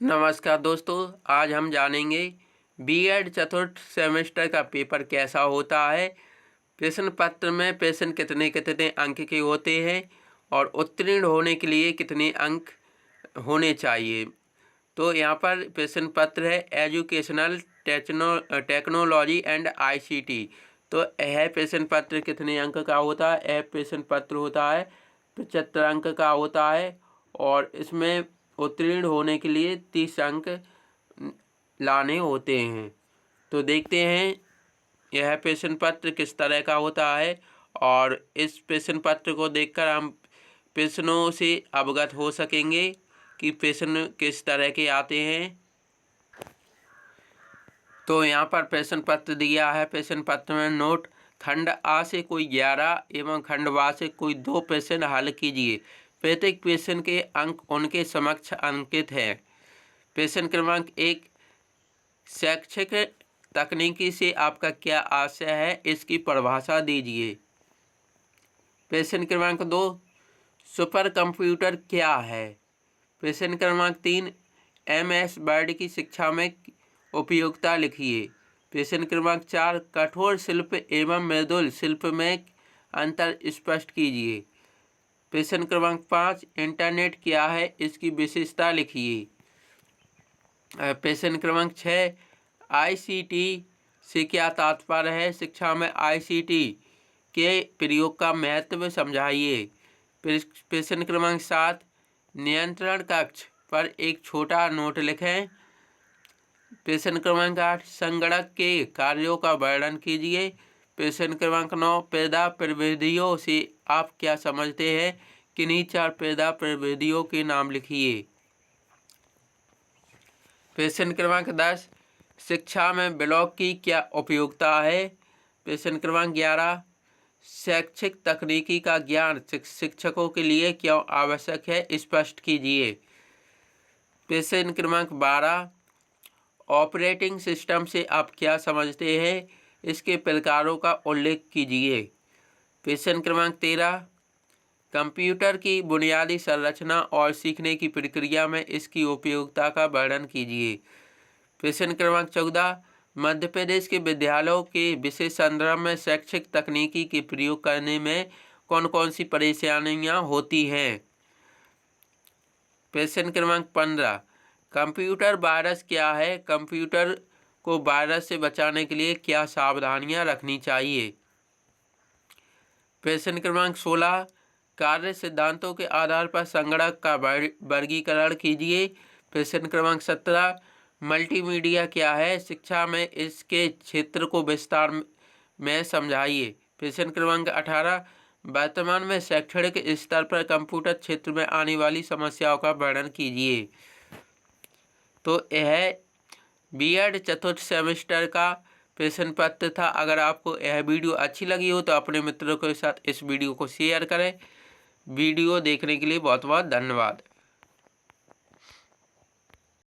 नमस्कार दोस्तों, आज हम जानेंगे बीएड चतुर्थ सेमेस्टर का पेपर कैसा होता है। प्रश्न पत्र में प्रश्न कितने कितने अंक के होते हैं और उत्तीर्ण होने के लिए कितने अंक होने चाहिए। तो यहाँ पर प्रश्न पत्र है एजुकेशनल टेक्नोलॉजी एंड आईसीटी। तो यह प्रश्न पत्र कितने अंक का होता है। यह प्रश्न पत्र होता है 75 अंक का होता है और इसमें उत्तीर्ण होने के लिए 30 अंक लाने होते हैं। तो देखते हैं यह प्रश्न पत्र किस तरह का होता है और इस प्रश्न पत्र को देखकर हम प्रश्नों से अवगत हो सकेंगे कि प्रश्न किस तरह के आते हैं। तो यहाँ पर प्रश्न पत्र दिया है। प्रश्न पत्र में नोट, खंड आ से कोई 11 एवं खंड ब से कोई 2 प्रश्न हल कीजिए। प्रत्येक प्रश्न के अंक उनके समक्ष अंकित हैं। प्रश्न क्रमांक 1, शैक्षिक तकनीकी से आपका क्या आशय है, इसकी परिभाषा दीजिए। प्रश्न क्रमांक 2, सुपर कंप्यूटर क्या है। प्रश्न क्रमांक 3, MS वर्ड की शिक्षा में उपयोगिता लिखिए। प्रश्न क्रमांक 4, कठोर शिल्प एवं मृदुल शिल्प में अंतर स्पष्ट कीजिए। प्रश्न क्रमांक 5, इंटरनेट क्या है, इसकी विशेषता लिखिए। प्रश्न क्रमांक 6, ICT से क्या तात्पर्य है, शिक्षा में ICT के प्रयोग का महत्व समझाइए। प्रश्न क्रमांक 7, नियंत्रण कक्ष पर एक छोटा नोट लिखें। प्रश्न क्रमांक 8, संगणक के कार्यों का वर्णन कीजिए। प्रश्न क्रमांक 9, पैदा प्रविधियों से आप क्या समझते हैं, किन्हीं 4 पैदा प्रविधियों के नाम लिखिए। प्रश्न क्रमांक 10, शिक्षा में ब्लॉग की क्या उपयोगिता है। प्रश्न क्रमांक 11, शैक्षिक तकनीकी का ज्ञान शिक्षकों के लिए क्यों आवश्यक है, स्पष्ट कीजिए। प्रश्न क्रमांक 12, ऑपरेटिंग सिस्टम से आप क्या समझते हैं, इसके प्रकारों का उल्लेख कीजिए। प्रश्न क्रमांक 13, कंप्यूटर की बुनियादी संरचना और सीखने की प्रक्रिया में इसकी उपयोगिता का वर्णन कीजिए। प्रश्न क्रमांक 14, मध्य प्रदेश के विद्यालयों के विशेष संदर्भ में शैक्षिक तकनीकी के प्रयोग करने में कौन कौन सी परेशानियां होती हैं। प्रश्न क्रमांक 15, कंप्यूटर वायरस क्या है, कंप्यूटर को वायरस से बचाने के लिए क्या सावधानियां रखनी चाहिए। प्रश्न क्रमांक 16, कार्य सिद्धांतों के आधार पर संगणक का वर्गीकरण कीजिए। प्रश्न क्रमांक 17, मल्टीमीडिया क्या है, शिक्षा में इसके क्षेत्र को विस्तार में समझाइए। प्रश्न क्रमांक 18, वर्तमान में शैक्षणिक स्तर पर कंप्यूटर क्षेत्र में आने वाली समस्याओं का वर्णन कीजिए। तो यह बीएड चतुर्थ सेमेस्टर का प्रश्न पत्र था। अगर आपको यह वीडियो अच्छी लगी हो तो अपने मित्रों के साथ इस वीडियो को शेयर करें। वीडियो देखने के लिए बहुत बहुत धन्यवाद।